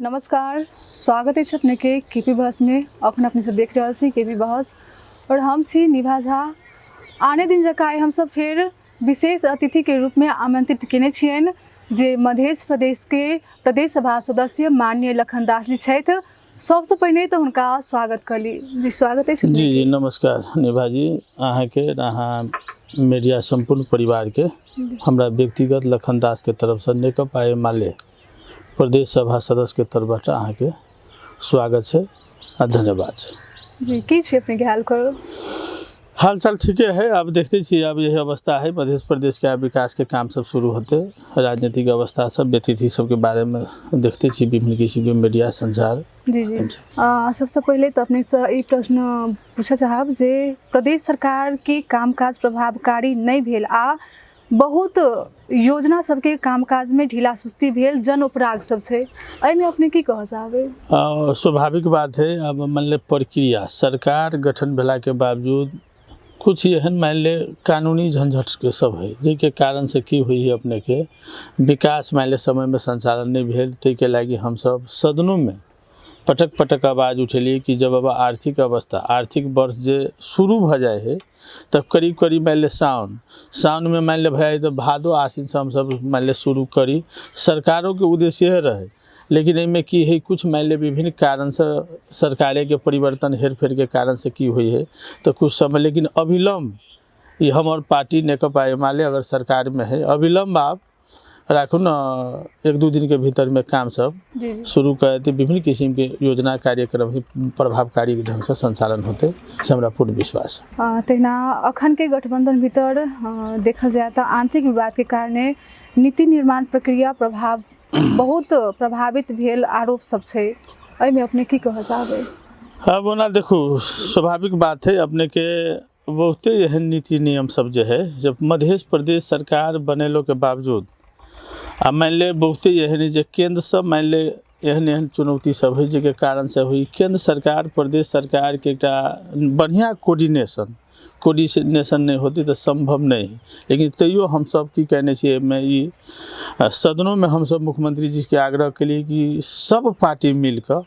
नमस्कार, स्वागत है अपने के केपी बहस में। अखन अपने से देख रहे छी केपी बहस और हम सी निभा झा। आने दिन जका हम सब फिर विशेष अतिथि के रूप में आमंत्रित केने छियन जे मध्य प्रदेश के प्रदेश सभा सदस्य माननीय लखन दास जी छथि। सबसे पहले तो उनका स्वागत करी जी। स्वागत है जी जी नमस्कार निभा जी। अहाँ के मीडिया संपूर्ण परिवार के हमरा व्यक्तिगत लखन दास के तरफ से नेकपा एमाले प्रदेश सभा सदस्य के तरफ अहाँ के स्वागत है और धन्यवाद जी। की छे अपने के हाल करो? हाल चाल ठीक है। अब देखते छी अब यही अवस्था है मध्य प्रदेश के विकास के काम सब शुरू होते, राजनीतिक अवस्था सब व्यतिथि सब के बारे में देखते छी विभिन्न किस्म के मीडिया संचार। जी जी सबसे पहले तो अपने से एक प्रश्न पूछा चाहब जे प्रदेश सरकार के कामकाज प्रभावकारी नहीं भेल आ बहुत योजना सबके कामकाज में ढीला सुस्ती भेल, जन उपराग सब छे, में अपने की कह चाहबे? स्वाभाविक बात है। अब मान ले प्रक्रिया सरकार गठन भेला के बावजूद कुछ एहन मान ले कानूनी झंझट के सब है जिनके कारण से की हुई है अपने के विकास मान ले समय में संचालन नहीं भेल। ते के लागी हम सब सदनों में पटक पटक आवाज उठेलिए कि जब अब आर्थिक अवस्था आर्थिक वर्ष जे शुरू भ जाए है तब करीब करीब मान ले सावन में मान ले भाई तो भादो आश्विन से हम सब मान ले शुरू करी। सरकारों के उद्देश्य है रहे, लेकिन इनमें की है कुछ मान ले विभिन्न कारण से सरकारें के परिवर्तन हेर फेर के कारण से की हुई है तो कुछ समय, लेकिन अविलंब ये हमार पार्टी नेकपा एमाले अगर सरकार में है अविलंब आप राखू न एक दो दिन के भीतर में काम सब शुरू करते विभिन्न किस्म के योजना कार्यक्रम ही प्रभावकारी ढंग से संचालन होते से हमरा पूर्ण विश्वास है। तेना अखन के गठबंधन भीतर देखल जाए तो आंतरिक विवाद के कारण नीति निर्माण प्रक्रिया बहुत प्रभावित भेल आरोप सब छे, में अपने की कह चाहबे? अब ओना देखो स्वाभाविक बात है अपने के बहुते एहन नीति नियम सब जो है जब मध्य प्रदेश सरकार बनेलो के बावजूद आ मान ले बहुते एहन जे केंद्र सब मान ले एहन चुनौती सब है जिसके कारण से हुई केंद्र सरकार प्रदेश सरकार के एक बढ़िया कोऑर्डिनेशन नहीं होती तो संभव नहीं। लेकिन तैयो हम सब की कहने चाहिए मैं ये सदनों में हम सब मुख्यमंत्री जी के आग्रह के लिए कि सब पार्टी मिलकर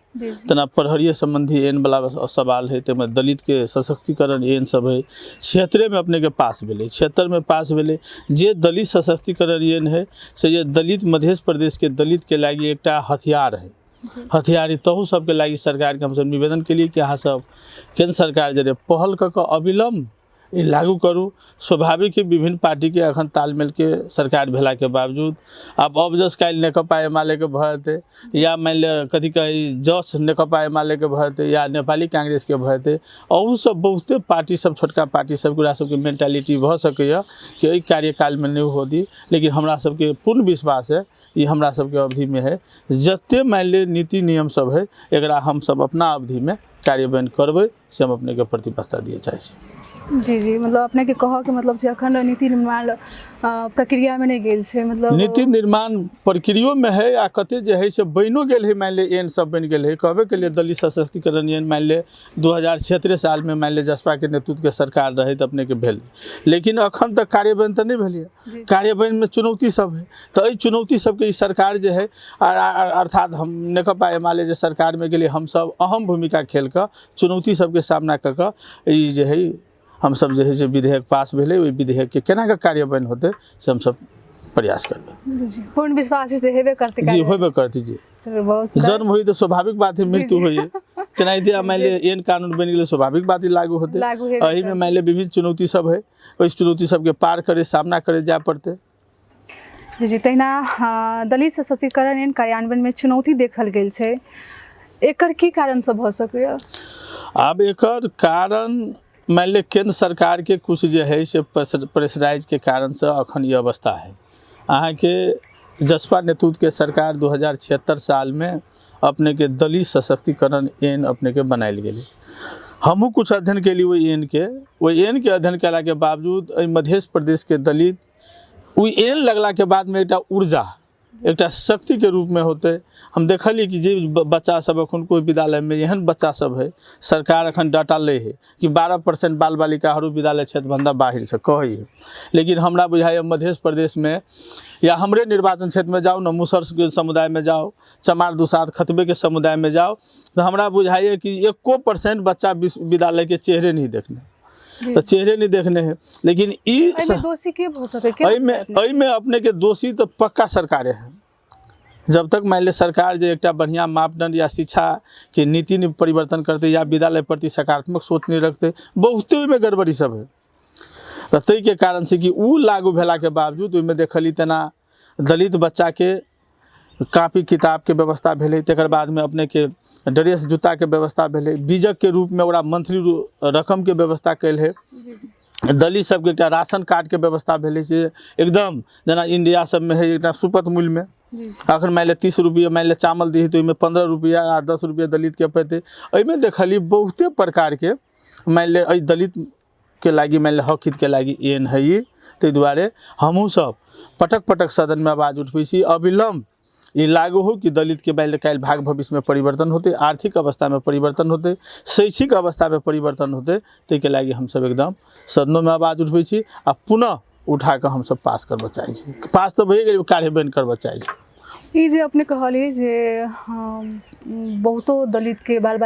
तना प्रहरीय संबंधी एन वाला सवाल है तो दलित के सशक्तिकरण एन सब है क्षेत्र में अपने के पास भेले क्षेत्र में पास भेले जे दलित सशक्तिकरण एन है से ये दलित मध्य प्रदेश के दलित के लागी एक हथियार है। हथियार तहु सबके लागी सरकार के हम सब निवेदन के लिए कि अहाँ सब केंद्र सरकार जरे पहल कर अविलंब ये लागू करूँ। स्वाभाविक ही विभिन्न पार्टी के अखन तालमेल के सरकार भेला के बावजूद अब जस काल नेकपा एमाले के भयते या मान ले कथी कही जस नेकपा एमाले के भयते या नेपाली कांग्रेस के भयते और सब बहुते पार्टी सब छोटका पार्टी सब सबके मेंटालिटी भ सके कि एहि कार्यकाल में नहीं होती। लेकिन हमरा सबके पूर्ण विश्वास है ये हमरा सबके अवधि में है जते मान ले नीति नियम सब है एकरा हम सब अपना अवधि में कार्यान्वयन करबे से हम अपने के प्रतिबद्धता दिए चाहे छी। जी जी मतलब अपने के कह के मतलब अखन नीति निर्माण प्रक्रिया में नहीं गेल छे, मतलब नीति निर्माण प्रक्रिया में है आ कते जे है से बनो गेल है मान ले एन सब बन गेल है कहबे के लिए दलित सशक्तिकरण एन मान ले 2076 साल में मान ले जसपा के नेतृत्व के सरकार रहे तो अपने के भेल, लेकिन अखन तक कार्यान्वयन तो नहीं भेल। कार्यान्वयन में चुनौती सब है तो ये चुनौती सबके सरकार जो है अर्थात हम नेकपा एमाले जो सरकार में गेल हम सब अहम भूमिका खेल कर चुनौती सबके सामना कर जो है हम सब जो है विधेयक पास भेले वही विधेयक के केना का कार्यान्वयन होते से हम सब प्रयास करबे। पूर्ण विश्वास से हेबे करते जी होबे करती जी। जन्म हुई तो स्वाभाविक बात है मृत्यु हुई तेनाहिते मान ले एन कानून बन गेले स्वाभाविक बात ही लागू होते एही में मान ले विभिन्न चुनौती सब है उस चुनौती सबके पार करे सामना करे जा पड़ते। जी जी तहिना दलित सशक्तिकरण एन कार्यान्वयन में चुनौती देखल गेल छे, एकर की कारण सब भ सकैया? अब एकर कारण मान ले केंद्र सरकार के कुछ जो है से प्रेशराइज के कारण से अखन ये अवस्था है। अहाँ के जसपा नेतृत्व के सरकार 2076 साल में अपने के दलित सशक्तिकरण एन अपने के बनायल गेले। हमहू कुछ अध्ययन के लिए वही एन के अध्ययन कला के बावजूद मध्य प्रदेश के दलित वही एन लगला के बाद में एक ऊर्जा एक शक्ति के रूप में होते। हम देखलिए कि जे बच्चा सब अखन कोई विद्यालय में एहन बच्चा सब है, सरकार अखन डाटा ले है कि 12% बाल बालिका हर विद्यालय क्षेत्र बंदा बाहर से कहे है, लेकिन हमरा बुझाइए मध्य प्रदेश में या हमरे निर्वाचन क्षेत्र में जाओ ना, मुसहर के समुदाय में जाओ, चमार दुसाद खतबे के समुदाय में जाओ, तो हमरा बुझाइए कि 1% बच्चा विद्यालय के चेहरे नहीं देखने, तो चेहरे नहीं देखने हैं। लेकिन दोषी के हो सके में अपने के दोषी तो पक्का सरकारें हैं। जब तक मान ली सरकार जो एक बढ़िया मापदंड या शिक्षा के नीति में परिवर्तन करते या विद्यालय प्रति सकारात्मक सोच नहीं रखते, बहुते में गड़बड़ी सब है। तो तई के कारण से कि उ लागू भेला के बावजूद में देखली तना दलित बच्चा के कापी किताब के व्यवस्था भेले, तकर बाद में अपने के ड्रेस जूता के व्यवस्था भेले, बीजक के रूप में ओकरा मंथली रकम के व्यवस्था कैल है, दलित सबके एक राशन कार्ड के व्यवस्था भेले से एकदम जना इंडिया सब में है, एक सुपथ मूल्य में अखन मान 30 रुपया मान चावल दी तो 15 रुपया या 10 रुपया दलित के पैते। में देखली बहुते प्रकार के मान दलित के लागी मान हक हित के लागी एन है ये, ताहि दुआरे हमहूँ सब पटक पटक सदन में आवाज उठबै छी, अविलंब ये लागू हो कि दलित के मान काल भाग भविष्य में परिवर्तन होते, आर्थिक अवस्था में परिवर्तन होते, शैक्षिक अवस्था में परिवर्तन होते, ताहि के लागी हम सब एकदम सदनों में आवाज उठबै छी आ पुनः उठा कर हम सब पास करबा चाहै छी। पास तो भए गेल, कार्य बन करबा चाहै छी। ई जे अपने कहलिए जे बहुतो दलित के बाल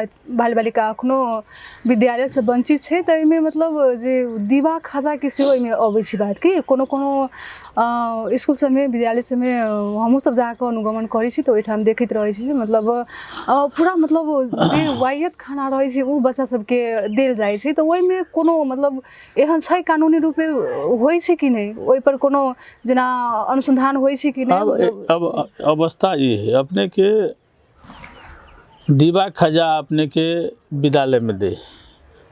बालिका अखनो विद्यालय से वंचित है, तो में मतलब जे दीवा खाजा के सेहो में अबै छी बात कि कोनो स्कूल सब में विद्यालय सब में हमहूँ सब जाकर अनुगमन करै छी, तो ओहिठाम देखैत रहै छी मतलब पूरा मतलब जे वायत खाना रहै छै उ बच्चा सबके देल जाइ छै, तो ओहि में कोनो मतलब एहन छै कानूनी रूपे होइ छै कि नहीं, ओहि पर कोनो जेना अनुसंधान होइ छै कि नहीं? अब अवस्था ये है, अपने के दीवा खजा अपने के विद्यालय में दे,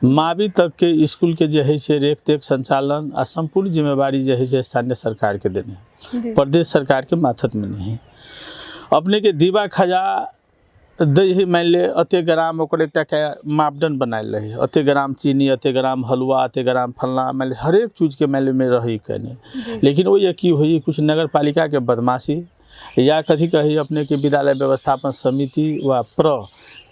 मावी तक के स्कूल के जो है से रेख देख संचालन आ संपूर्ण जिम्मेवारी जो है से स्थानीय सरकार के देने, प्रदेश सरकार के माथत में नहीं। अपने के दीवा खजा दही मान ले अते ग्राम ओकर एक मापदंड बनाए रहे, अते ग्राम चीनी, अते ग्राम हलवा, अते ग्राम फलना, मान हर एक चीज़ के मान में रही कहने, लेकिन वो ये की हुई कुछ नगर पालिका के बदमाशी या कथी कही अपने के विद्यालय व्यवस्थापन समिति व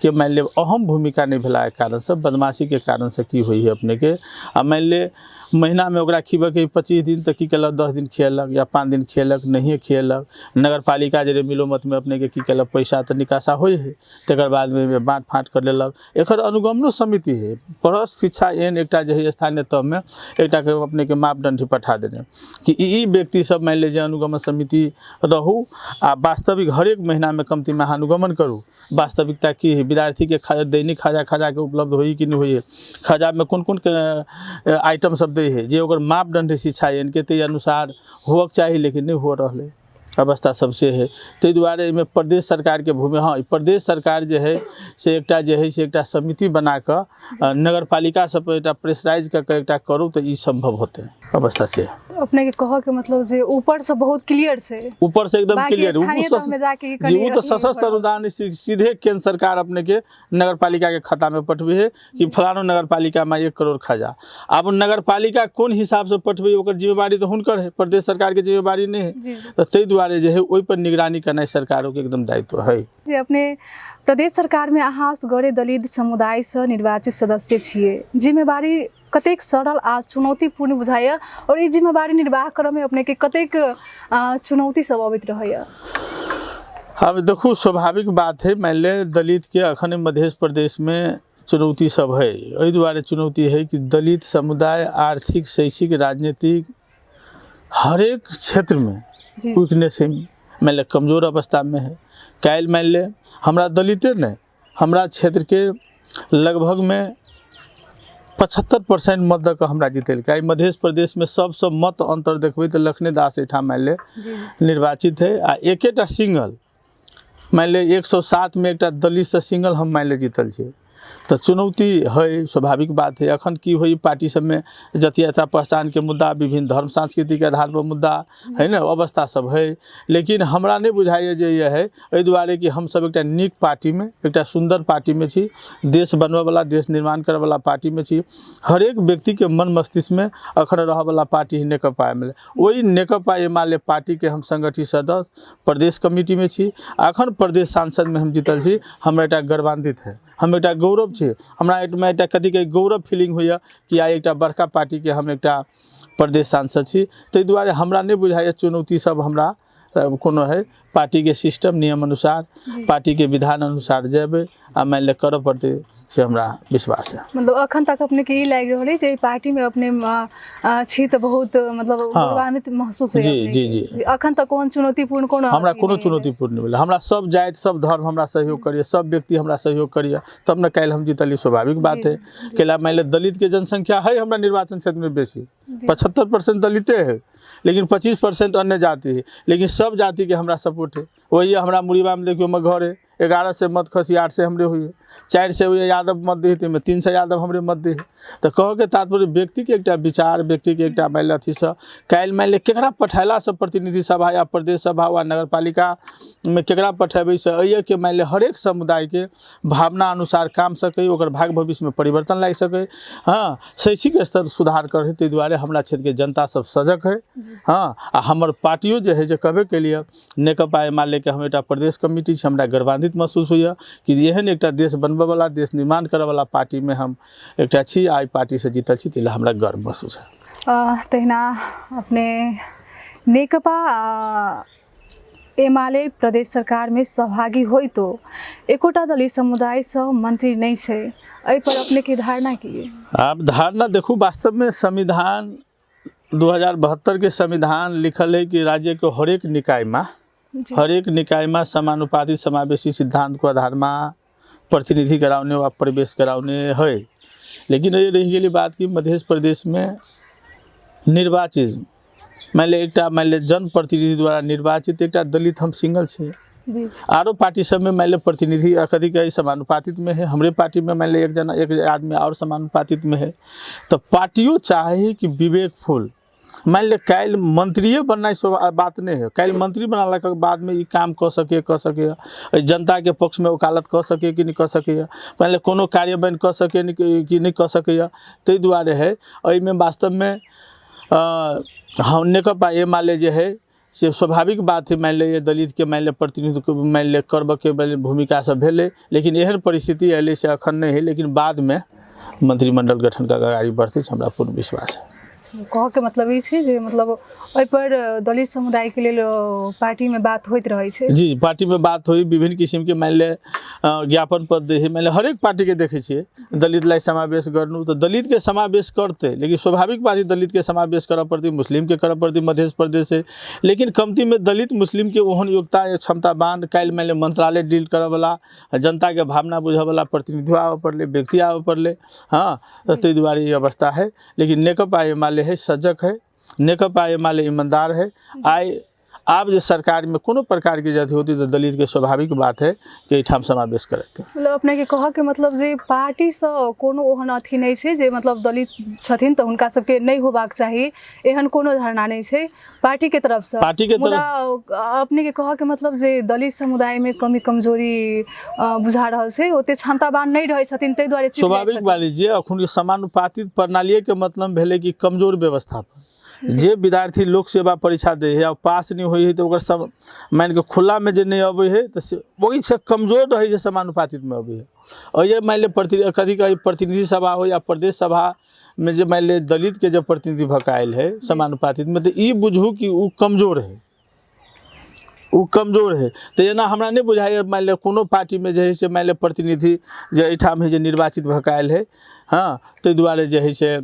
के मान ले अहम भूमिका निभला के कारण से, बदमाशी के कारण से की हुई है अपने के आ मान ले महीना में ओकरा खीबे के 25 दिन तक की कलक, 10 दिन खियलक या 5 दिन खियलक, नहीं खियलक। नगर पालिका जे मिलो मत में अपने के की कलक पैसा तो निकासा हो है, तकर बाद में बाँट फाँट कर लेलक। एकर अनुगमनो समिति है, परस शिक्षा एन एक जो स्थानीय तह में एक अपने के मापदंड पठा देने कि ई व्यक्ति सब मान लीजिए अनुगमन समिति रहू आ वास्तविक हर एक महीना में कमती में अनुगमन करूँ, वास्तविकता की है, विद्यार्थी के दैनिक खाजा के उपलब्ध होई कि नहीं होई, खाजा में कौन कौन के आइटम सब है जे ओकर मापदंड शिक्षा इनके ते अनुसार होक चाहिए, लेकिन नहीं हो रहा है, अवस्था सबसे है। ताहि दुआरे में प्रदेश सरकार के भूमि, हाँ प्रदेश सरकार जो है से एक समिति बनाकर नगर पालिका सब एक प्रेशराइज करके एक करूँ तो ये संभव होते हैं अवस्था से। अपने के कह के मतलब जे ऊपर से बहुत क्लियर से, ऊपर से एकदम क्लियर जी, वो तो सशस्त्र अनुदान सीधे केंद्र सरकार अपने के नगर पालिका के खाता में पठबे है कि फलानो नगर पालिका में 1 करोड़ खजा। अब नगर पालिका कौन हिसाब से पठबे ओकर जिम्मेवारी तो हुनकर है, प्रदेश सरकार के जिम्मेवारी नहीं है, तो ताहि दुआरे जो है ओहि पर निगरानी करना सरकारों के एकदम दायित्व है। जे अपने प्रदेश सरकार में अहाँ गरे दलित समुदाय से निर्वाचित सदस्य छिए, जिम्मेवारी कतेक सरल आ चुनौतीपूर्ण बुझाइए और ये जिम्मेवारी निर्वाह करने में अपने के कतेक चुनौती सब अबैत रहैया? अब देखो स्वाभाविक बात है, मान ले दलित के अखन मध्य प्रदेश में चुनौती सब है, एहि दुआरे चुनौती है कि दलित समुदाय आर्थिक शैक्षिक राजनीतिक हर एक क्षेत्र में वीकनेस है, मान ले कमजोर अवस्था में है। काल मान ले हमरा दलिते ने हमरा क्षेत्र के लगभग में 75% मत दऽ हमरा जीतल। मध्य प्रदेश में सब मत अंतर देखबे तो लखने दास एठाम मान ले निर्वाचित है आ एकेटा सिंगल मान ले 107 में एक दलित से सिंगल हम मान ले जीतल छे। तो चुनौती है, स्वाभाविक बात है। अखन की हुई पार्टी सब में जातीयता पहचान के मुद्दा, विभिन्न धर्म सांस्कृतिक आधार पर मुद्दा है ना, अवस्था सब है। लेकिन हमरा नहीं बुझाइए जे ये है एहि दुआरे कि हम सब एकटा नीक पार्टी में, एकटा सुंदर पार्टी में छी, देश बनबे वाला, देश निर्माण करे वाला पार्टी में छी। हर एक व्यक्ति के मन मस्तिष्क में अखन रह वाला पार्टी ही नेकपा एमाले। वही नेकपा एमाले पार्टी के हम संगठित सदस्य प्रदेश कमेटी में छी। अखन प्रदेश सांसद में हम जीतल छी, हमरा एकटा गर्वान्वित है, हम एकटा गौरव छै। हमरा एकटा कथी के गौरव फीलिंग होइए कि आइ एकटा बड़का पार्टी के हम एकटा प्रदेश सांसद छी। ताहि दुआरे हमरा नहीं बुझाइए चुनौती सब हमरा कोनो है। पार्टी के सिस्टम नियम अनुसार, पार्टी के विधान अनुसार जेबे आ मान ले करऽ पड़ते से हमरा विश्वास है। मतलब अखन तक अपने के ई लागि रहल है जे पार्टी में अपने छी तो बहुत मतलब गौरवान्वित महसूस होइए। जी जी जी। अखन तक कौन चुनौतीपूर्ण कोनो हमरा कोनो चुनौतीपूर्ण नहीं मिला। हमरा सब जाति सब धर्म हमरा सहयोग करिए, सब व्यक्ति हमरा सहयोग करिए, तब न काल्हि हम जीतली। स्वाभाविक बात है। कैला मान ले दलित के जनसंख्या है हमरा निर्वाचन क्षेत्र में बेसी, 75% दलिते है, लेकिन 25% अन्य जाति है। लेकिन सब जाति के हमरा सपोर्ट है। वही हमरा मुरीबा में देखियो हम घर है, 11 से मत खसी, 8 से हमरे हुई, 4 से हुई यादव मत दे, 3 से यादव हमरे मत दे। तो कह के तात्पर्य व्यक्ति के एकटा विचार, व्यक्ति के एकटा मान अथी से काल्हि मान ले केकरा पठैला से प्रतिनिधि सभा या प्रदेश सभा वा नगर पालिका में केकरा पठेबै से अइए के मान ले हर एक समुदाय के भावना अनुसार काम सके, ओकर भाग्य भविष्य में परिवर्तन लाग सके। हाँ, शैक्षिक स्तर सुधार करे। ताहि दुआरे हमरा क्षेत्र के जनता सब सजग है। हाँ, आ हमर पार्टियों जे है जे कहबे के लिए नेकपा एमाले के हम एकटा प्रदेश कमिटी छै, हमरा गर्वान्वित महसूस होइए कि एहन एकटा देश बनबे वाला, देश निर्माण करे वाला पार्टी में हम एकटा छी। आई पार्टी से जीतल छी, तै हमरा गर्व महसूस है। तहिना अपने नेकपा एमाले प्रदेश सरकार में सहभागी होई तो एकोटा दलित समुदाय से मंत्री नहीं छै, एहि पर अपने की धारणा की? आप धारणा देखू, वास्तव में संविधान 2072 के संविधान लिखल है कि राज्य के हरेक निकाय में समानुपातिक समावेशी सिद्धांत को आधार में प्रतिनिधि कराने व प्रवेश कराने है। लेकिन ये रह गई बात कि मध्य प्रदेश में निर्वाचित मान ले जनप्रतिनिधि द्वारा निर्वाचित एकटा दलित हम सिंगल छे। आरो पार्टी सब में मान ले प्रतिनिधि कथी कही समानुपातित में है, हमरे पार्टी में मान ले एक आदमी और समानुपातित में है। तो पार्टियों चाहे कि विवेकफुल मान ले काल्हि मंत्रिये बनना बात नहीं है। काल्हि मंत्री बनाला के बाद में ये काम कर सके, जनता के पक्ष में वकालत कर सके कि नहीं कर सके, मान ले कोनो कार्यान्वयन कर सके कि नहीं कर सके। ताहि दुआरे है एहिमे वास्तव में हम नेकपा एमाले जे है से स्वाभाविक बात है। मान ले ये दलित के मान ले प्रतिनिधित्व मान ले करब के भूमिका सब भेले, लेकिन एहन परिस्थिति अयले से अखन नहीं है। लेकिन बाद में मंत्रिमंडल गठन का आगाड़ी बढ़ते हमरा पूर्ण विश्वास है। कह के मतलब ई छै जे मतलब ओहि पर दलित समुदाय के लिए पार्टी में बात होइत रहे छै। जी, पार्टी में बात हुई, विभिन्न किस्म के मान ले ज्ञापन पत्र है। मान ले हर एक पार्टी के देखे छिए दलित लाई समावेश करनु तो दलित के समावेश करते, लेकिन स्वाभाविक बात है दलित के समावेश करऽ पड़ती, मुस्लिम के करऽ पड़ती मध्य प्रदेश से। लेकिन कमती में दलित मुस्लिम के ओहन योग्यता या क्षमता बान काल्हि मान ले मंत्रालय डील करे वाला, जनता के भावना बुझे वाला प्रतिनिधि आवे पड़ले, व्यक्ति आवे पड़ले। हाँ, तो ताहि दुआरे ये अवस्था है। लेकिन नेकपा एमाले है सजग है, नेकपा एमाले ईमानदार है। आप जो सरकार में कोनो प्रकार की जाति होती तो दलित के स्वाभाविक बात है कि एठाम समावेश करते। मतलब अपने के कह के मतलब जे पार्टी से कोनो ओहन अथी नहीं छै जे मतलब दलित छथिन तो उनका सबके नहीं होबाक चाहिए, एहन कोनो धारणा नहीं छै पार्टी के तरफ से। अपने के कह के मतलब जे दलित समुदाय में कमी कमजोरी बुझा रहल छै, ओते क्षमतावान नहीं रहे छथिन, तै दुआरे स्वाभाविक बात जे अखन समानुपातित प्रणाली के मतलब भेले कि कमजोर व्यवस्थापन। जे विद्यार्थी लोक सेवा परीक्षा दे है और पास नहीं हुई है तो सब मान के खुला में जे नहीं अबे है तो वही से कमजोर रहे समानुपातित में अबे है। और ये मान ले कथी कही प्रतिनिधि सभा हो या प्रदेश सभा में जो मान ले दलित के जब प्रतिनिधि भकायल है समानुपातित में, तो ये बुझू कि वो कमजोर है, वो कमजोर है। तो एना हमरा नहीं बुझाइए मान ले कोनो पार्टी में जे है से मान ले प्रतिनिधि जो एठाम है जो निर्वाचित भकायल है। हाँ, ताहि दुआरे जे है से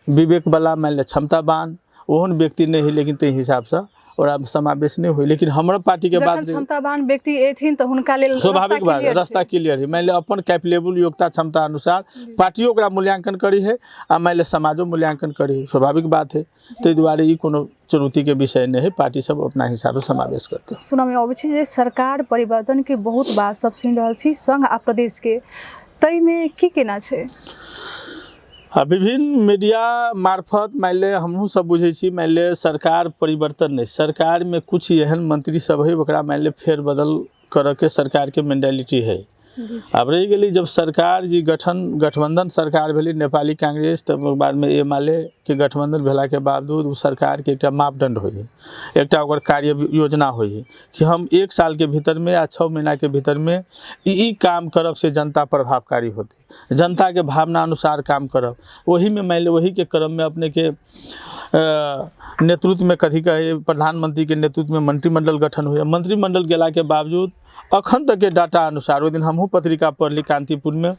विवेक वाला मान ले क्षमतावान ओहन व्यक्ति नहीं है, लेकिन ते हिसाब से और अब समावेश नहीं हुई। लेकिन हमारा पार्टी के बाद क्षमतावान व्यक्ति एथिन तो हुनका लेल स्वाभाविक बात रास्ता क्लियर है। मान ले अपन कैपेबल योग्यता क्षमता अनुसार पार्टियों ओकरा मूल्यांकन करी है आ मान ले समाजो मूल्यांकन करी है, स्वाभाविक बात है। ताहि दुआरे ई कोनो चुनौती के विषय नहीं है, पार्टी सब अपना हिसाब से समावेश करते। सुना में अबै छै जे सरकार परिवर्तन के बहुत बात सब सुनि रहल छी संघ आ प्रदेश के, तई में की केना छै? विभिन्न मीडिया मार्फत मान ले हमहूँ सब बुझे छी, मान ले सरकार परिवर्तन नहीं, सरकार में कुछ एहन मंत्री सब है ओकरा मान ले फेरबदल कर के सरकार के मेंटालिटी है। अब रही गई जब सरकार जी गठबंधन सरकार भेली नेपाली कांग्रेस, तब बाद में एमाले के गठबंधन भेला के बावजूद उस सरकार के एक मापदंड हो, एक कार्य योजना हो कि हम 1 साल के भीतर में या 6 महीना के भीतर में ई काम करब से जनता प्रभावकारी होती, जनता के भावना अनुसार काम करब। वही में मान लो वही के क्रम में अपने के नेतृत्व में कथी कहे प्रधानमंत्री के नेतृत्व में मंत्रिमंडल गठन हुए। मंत्रिमंडल गेला के बावजूद अखन तक के डाटा अनुसार वो दिन हमहूँ पत्रिका पढ़ली कांतिपुर में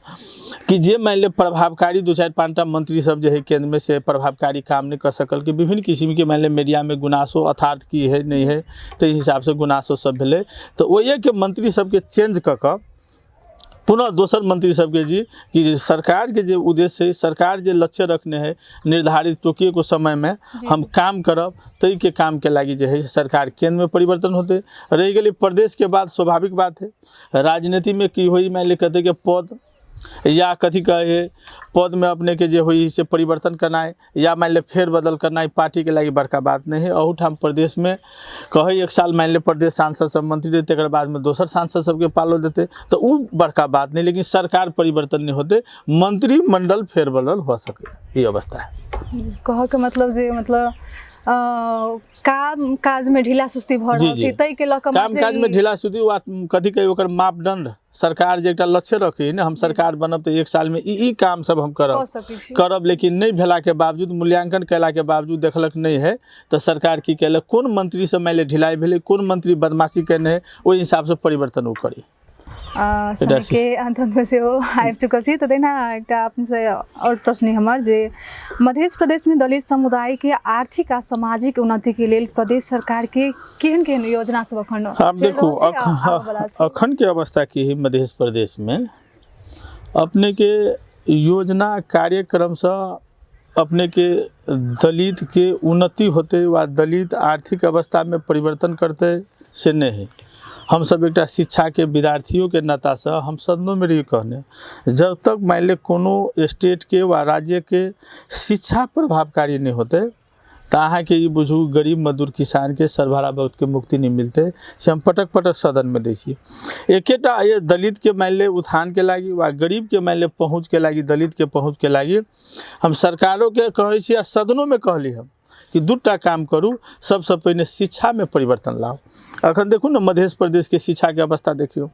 कि जे मान ले प्रभावकारी 2-4-5टा मंत्री सब जो है केंद्र में से प्रभावकारी काम नहीं कर सकल कि विभिन्न किस्म के मान ले मीडिया में गुनासो अर्थात की है नहीं है, तो हिसाब से गुनासो सब भेले। तो वही के मंत्री सबके चेंज कर पुनः दोसर मंत्री सबके जी कि सरकार के जो उद्देश्य है, सरकार जो लक्ष्य रखने है निर्धारित टोकिए को समय में हम काम करब, तई के काम के लागी जो है सरकार केंद्र में परिवर्तन होते रह गई। प्रदेश के बाद स्वाभाविक बात है राजनीति में की हुई मान ले कहते कि पद या कथी कहे पद में अपने के जो हुई से परिवर्तन करना है या मान ले फेर बदल करना है पार्टी के लागी बड़का बात नहीं है। अहूठ हम प्रदेश में कहे 1 साल मान ले प्रदेश सांसद सब मंत्री देते, एक बाद में दोसर सांसद सबके पालो देते, तो वो बड़का बात नहीं। लेकिन सरकार परिवर्तन नहीं होते, मंत्रिमंडल फेर बदल हो सके, ये अवस्था है। कह के मतलब जे मतलब काम काज में ढीला सुस्ती भ रहल छै, तै के ल के काम काज में ढीला सुस्ती कथी कहे ओकर मापदंड सरकार जे एकटा लक्ष्य रखे न हम सरकार बनब तो 1 साल में ई काम सब हम करब, लेकिन नहीं भेला के बावजूद मूल्यांकन कैला के बावजूद देखलक नहीं है तो सरकार की कैलक कोन मंत्री से मान ले ढिलाई भेले, कोन मंत्री बदमाशी करने है, ओहि हिसाब से परिवर्तन वो करी। समय के अंत में से वो आबि चुकल छी। तो देना एक अपने से और प्रश्न हमार जे मध्य प्रदेश में दलित समुदाय के आर्थिक आ सामाजिक उन्नति के लिए प्रदेश सरकार के केहन केहन योजना सब अखन आप देखो अखन के अवस्था की है मध्य प्रदेश में अपने के योजना कार्यक्रम से अपने के दलित के उन्नति होते व दलित आर्थिक अवस्था में परिवर्तन करते से नहीं। हम सब एक शिक्षा के विद्यार्थियों के नाता से हम सदनों में रही कहने जब तक मान ले कोनो स्टेट के व राज्य के शिक्षा प्रभावकारी नहीं होते तो अहाँ के ये बुझू गरीब मजदूर किसान के सरभरा वक्त के मुक्ति नहीं मिलते से हम पटक पटक सदन में दै छी। एकेटा ये दलित के मान ले उत्थान के लागी व गरीब के मान ले पहुँच के लागी दलित के पहुँच के लागी हम सरकारों के कहे छी सदनों में कहली हम कि 2टा काम करूँ। सबसे पहले शिक्षा में परिवर्तन लाओ। अखन देखू ना मध्य प्रदेश के शिक्षा के अवस्था देखियो,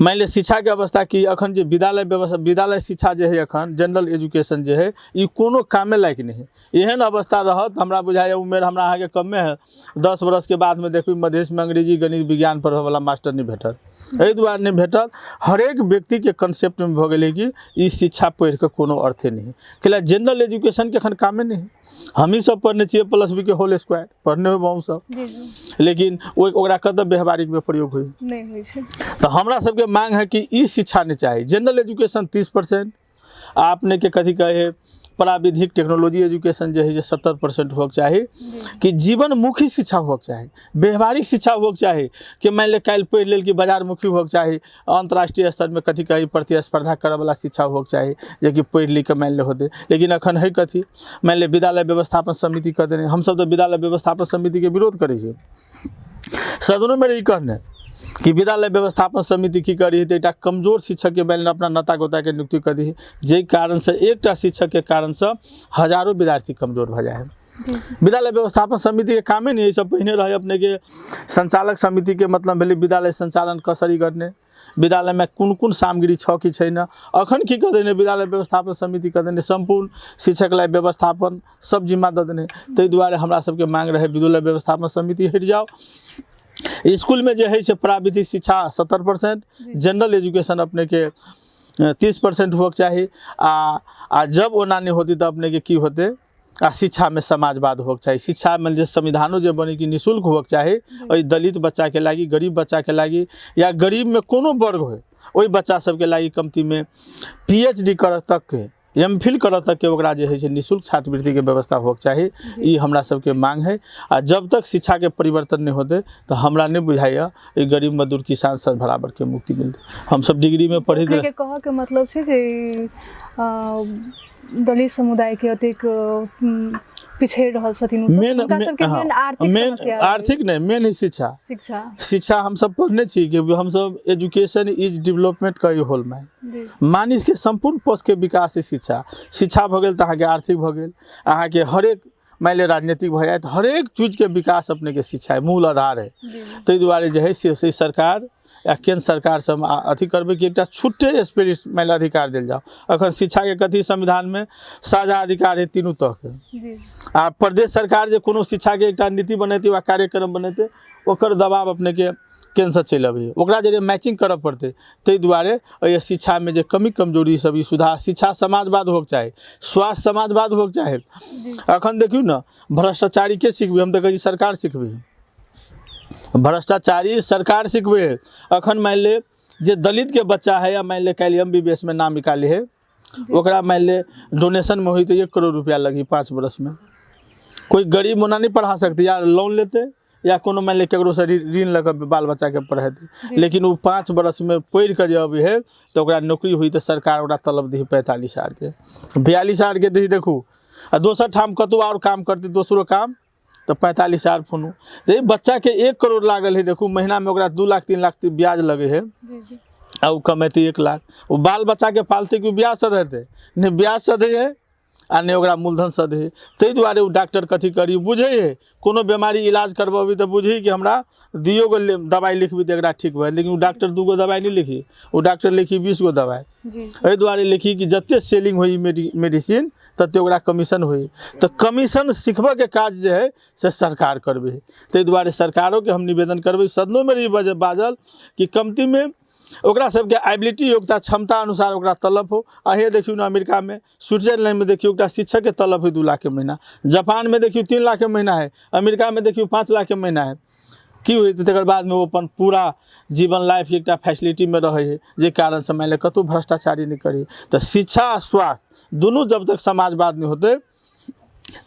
मान ले शिक्षा के अवस्था की अखन जो विद्यालय व्यवस्था विद्यालय शिक्षा जो है अखन जनरल एजुकेशन जो है ये कोनो कामे लायक नहीं है। एहन अवस्था रहत हमरा बुझाए उम्र हमरा अहाँ के कमे है 10 वर्ष के बाद में देखू मध्य में अंग्रेजी गणित विज्ञान पढ़े वाला मास्टर नहीं भेटल, एहि दुआरे नहीं भेटल हरेक व्यक्ति के कंसेप्ट में भ गेलै कि ई शिक्षा पढ़ के कोनो अर्थे नहीं है। जनरल एजुकेशन के अखन कामे नहीं है। हम ही सब पढ़ने चाहिए +b के होल स्क्वायर पढ़ने हो बहुत सब, लेकिन ओकरा कतऽ व्यवहारिक में प्रयोग हुई नहीं होइ छै। तो हमरा सबके मांग है कि ई शिक्षा नहीं चाहिए। जनरल एजुकेशन 30%, आपने के कथी कहे प्राविधिक टेक्नोलॉजी एजुकेशन जो है 70% होके चाहिए कि जीवनमुखी शिक्षा होके चाहिए, व्यवहारिक शिक्षा होके चाहिए कि मान ले काल पढ़ लेल कि बाजारमुखी होके चाहिए, अंतर्राष्ट्रीय स्तर में कथी कही प्रतिस्पर्धा करे वाला शिक्षा होके चाहिए जो कि पढ़ लिख के मान ले होते। लेकिन अखन है कथी मान ले विद्यालय व्यवस्थापन समिति कह देने, हम सब तो विद्यालय व्यवस्थापन समिति के विरोध करे छियै। सदनों में रही कहने कि विद्यालय व्यवस्थापन समिति की करी तो एक कमजोर शिक्षक के बैल अपना नता गोता के नियुक्ति कर दी, जे कारण से एक शिक्षक के कारण से हजारों विद्यार्थी कमजोर भ जाए। विद्यालय व्यवस्थापन समिति के कामे नहीं सब पहने रहे अपने के संचालक समिति के मतलब भेले विद्यालय संचालन कसरी करने, विद्यालय में कौन कौन सामग्री छ कि छैन। अखन की कह देने विद्यालय व्यवस्थापन समिति कह देने संपूर्ण शिक्षक ला व्यवस्थापन सब जिम्मा दे देने। ताहि दुआरे हमरा सबके मांग रहे विद्यालय व्यवस्थापन समिति हट जाओ। स्कूल में जो है से प्राविधिक शिक्षा 70%, जनरल एजुकेशन अपने के 30% होके चाहिए। आ जब ओना नहीं होती तो अपने के की होते शिक्षा में समाजवाद होके चाहिए। शिक्षा में जो संविधानों जो बने कि निःशुल्क होके चाहिए, वही दलित बच्चा के लागी गरीब बच्चा के लागी या गरीब में कोनो वर्ग हो वही बच्चा सबके लागी कमती में PhD कर तक के एमफिल करऽ तक के ओकरा जे है से निःशुल्क छात्रवृत्ति के व्यवस्था होके चाही। ई हमरा सबके मांग है। आ जब तक शिक्षा के परिवर्तन नहीं होते तो हमरा नहीं बुझाइया ई गरीब मजदूर किसान सब बराबर के मुक्ति मिलते। हम सब डिग्री में पढ़ी के कह के मतलब छै जे दलित समुदाय के अतेक पिछड़ रहल छथिन आर्थिक नहीं मेन है शिक्षा हम सब पढ़ने छी कि हम सब एजुकेशन इज डेवलपमेंट का ये होल मानिस के संपूर्ण पक्ष के विकास है शिक्षा भ गेल त अहाँ के आर्थिक भ गेल अहाँ के हरेक मान ले राजनीतिक भ जाए हरेक चीज के विकास अपने के शिक्षा है मूल आधार है। ताहि दुआरे जे है से सरकार या केंद्र सरकार से अथी करबे कि एक छुट्टे स्पिरिट मान अधिकार दिल जाओ। अखन शिक्षा के कथी संविधान में साझा अधिकार है तीनों तह के। आ प्रदेश सरकार जे कोनो शिक्षा के एक नीति बनेते वा कार्यक्रम बनेते ओकर दबाव अपने के केंद्र से चल अबे ओकरा जरिए मैचिंग करऽ पड़ते। ताहि दुआरे ये शिक्षा में जे कमी कमजोरी सब ई सुधार शिक्षा समाजवाद होके चाहे स्वास्थ्य समाजवाद होके चाहे। अखन देखियो ना भ्रष्टाचारी के सिखबे हम तो कही सरकार सिखबे भ्रष्टाचारी सरकार सिखबे। अखन मान ले जे दलित के बच्चा है या मान ले कल MBBS में नाम निकाले है ओकरा मान ले डोनेशन में हुई तो 1 करोड़ रुपया लगी 5 बरस में। कोई गरीब मोना नहीं पढ़ा सकते या लोन लेते या कोनो मान ले केकरो से ऋण लग बाल बच्चा के पढ़ेते लेकिन वो 5 बरस में पढ़ कर जब है तो ओकरा नौकरी हुई तो सरकार ओकरा तलब दी 45,000 के 42,000 के दी। देखू आ दोसर ठाम कतौ और काम करते दोसरो काम तो 45,000 फोनू तो बच्चा के 1 करोड़ लागल है। देखू महीना में ओकरा 2 लाख 3 लाख ब्याज लगे है आ वो कमेते 1 लाख वो बाल बच्चा के पालते कि ब्याज सद हेते नहीं ब्याज सद है आ नहीं ओकरा मूलधन सद है। ताहि दुआरे वो डॉक्टर कथी करी बुझे है कोनो बीमारी इलाज करबी तो बुझी कि हमरा दियो गो दवाई लिखबी तो एकरा ठीक हुआ लेकिन वो डॉक्टर 2 गो दवाई नहीं लिखी वो डॉक्टर लिखी 20 गो दवाई एहि दुआरे लिखी कि जते सेलिंग हुई मेडिसिन तते ओकरा कमीशन हुई तो कमीशन सिखबऽ के काज जे है से सरकार करबे। ताहि दुआरे सरकारों के हम निवेदन करबे सदनों में रही बाजल कि कमती में ओकरा सबके एबिलिटी योग्यता क्षमता अनुसार ओकरा तलब हो। अहे देखियो ना अमेरिका में स्विट्जरलैंड में देखियो ओकरा शिक्षक के तलब है 2 लाख के महीना जापान में देखियो 3 लाख के महीना है अमेरिका में देखियो 5 लाख के महीना है। की हुई तकर बाद में वो अपन पूरा जीवन लाइफ एक फैसिलिटी में रहे है जे कारण से मान ले कतौ भ्रष्टाचारी नहीं करी। तो शिक्षा स्वास्थ्य दोनों जब तक समाजवाद नहीं होते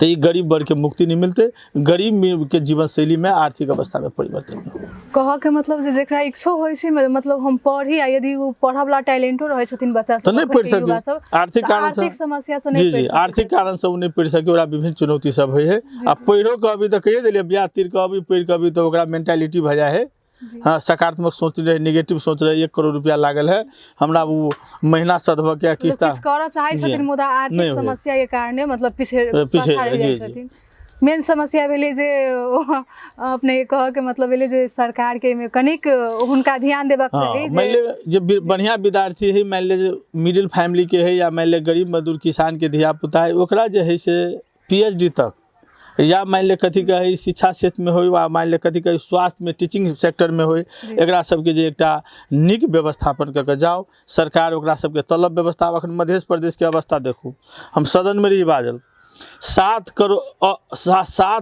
तो ये गरीब वर्ग के मुक्ति नहीं मिलते गरीब के जीवन शैली में आर्थिक अवस्था में परिवर्तन नहीं कह के मतलब जेकरा इच्छा होय छै मतलब हम पढ़ी आ यदि वो पढ़ वाला टैलेंटो रहे छथिन बच्चा सब तो नहीं पढ़ सके आर्थिक कारण से समस्या से नहीं जी आर्थिक कारण से नहीं पढ़ सके ओकरा विभिन्न चुनौती सब है। आ पढ़ो के अभी तो कहिए दिलिए ब्याह तीर के अभी पढ़ के अभी तो ओकरा मेंटालिटी भ जाए है हाँ सकारात्मक सोच रहे नेगेटिव सोच रहे 1 करोड़ रुपया लागल है हमरा वो महीना सदभ के किस्ता करऽ चाहे छथिन मुदा आर्थिक समस्या के कारणे मतलब पीछे मेन समस्या भेले जे अपने कह के मतलब भेले जे सरकार के में कनिक हुनका ध्यान देबाक चाही मान ले जे बढ़िया विद्यार्थी है मान ले मिडिल फैमिली के है या मान ले गरीब मजदूर किसान के धिया पुता है ओकरा जे है से PhD तक या मान ले कथी कहे शिक्षा क्षेत्र में हो वा मान ले कथी कहे स्वास्थ्य में टीचिंग सेक्टर में हो एकरा सबके जे एकटा नीक व्यवस्थापन करके जाओ सरकार ओकरा सबके तलब व्यवस्था अखन मध्य प्रदेश के अवस्था देखू हम सदन में रही बाजल 7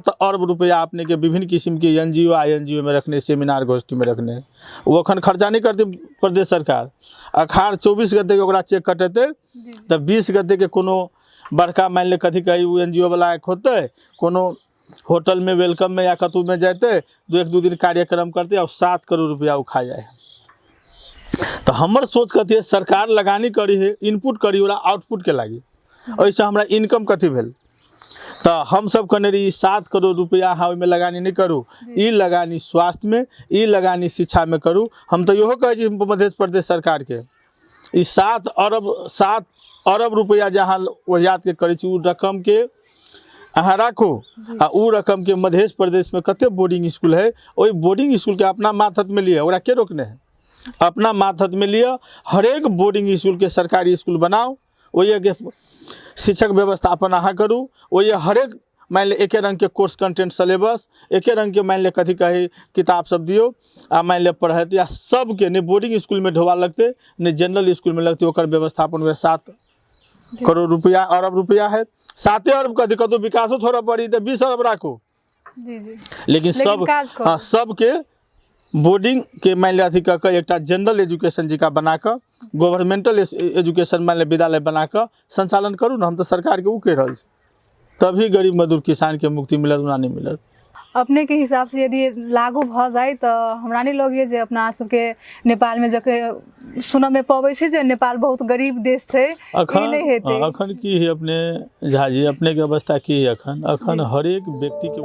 अरब रुपया अपने के विभिन्न किस्म के NGO INGO में रखने सेमिनार गोष्ठी में रखने वो अखन खर्चा नहीं करती प्रदेश सरकार। अखाड़ 24 गते के ओकरा चेक कटेते तो 20 गते के कोनो बड़का मान ले कथी कही NGO वाला एक होते कोनो होटल में वेलकम में या कतू में जाते 1-2 दिन कार्यक्रम करते और 7 करोड़ रुपया वो खा जाए। तो हमर सोच कथी है सरकार लगानी करी है इनपुट करी वाला आउटपुट के लागी ऐसे हमरा इनकम कथी भेल तो हम सब कहने रही 7 करोड़ रुपया हाँ में लगानी नहीं करूँ ई लगानी स्वास्थ्य में ई लगानी शिक्षा में करूँ। हम तो इहो कहे मध्य प्रदेश सरकार के ई 7 अरब रुपया जहाँ वजात के करे उ रकम के अहाँ राखू आ उ रकम के मध्य प्रदेश में कते बोर्डिंग स्कूल है वही बोर्डिंग स्कूल के अपना माथत में लिया ओकरा के रोकने है अपना माथत में लिया हरेक बोर्डिंग स्कूल के सरकारी स्कूल बनाओ वही के शिक्षक व्यवस्थापन अहाँ करूँ वही हरेक मान ले एक रंग के कोर्स कंटेंट सिलेबस एक रंग के मान ले कथी कहे किताब सब दियो आ मान ले पढ़ते या सबके नहीं बोर्डिंग स्कूल में ढोवा लगते नहीं जनरल स्कूल में लगते ओकर व्यवस्थापन हुए 7 करोड़ रुपया अरब रुपया है 7 अरब कथी कतौ विकासो छोड़ पड़ी तो 20 अरब राखू लेकिन सब सबके बोर्डिंग के मान लिया अथी कऽ एक जनरल एजुकेशन जिका बना कऽ गवर्नमेंटल एजुकेशन मान लिया विद्यालय बना कऽ संचालन करू ने। हम तो सरकार के ऊ कह रहल छी, तभी गरीब मजदूर किसान के मुक्ति मिलत, ओना नहीं मिलत। अपने के हिसाब से यदि लागू भ जाए तो हमरा नहीं लगे जे अपना सबके नेपाल में जके सुन में पबै छै जे नेपाल बहुत गरीब देश छै, ई नहीं हेतै। अखन की है अपने झाजी, अपने के अवस्था की है अखन हर एक व्यक्ति के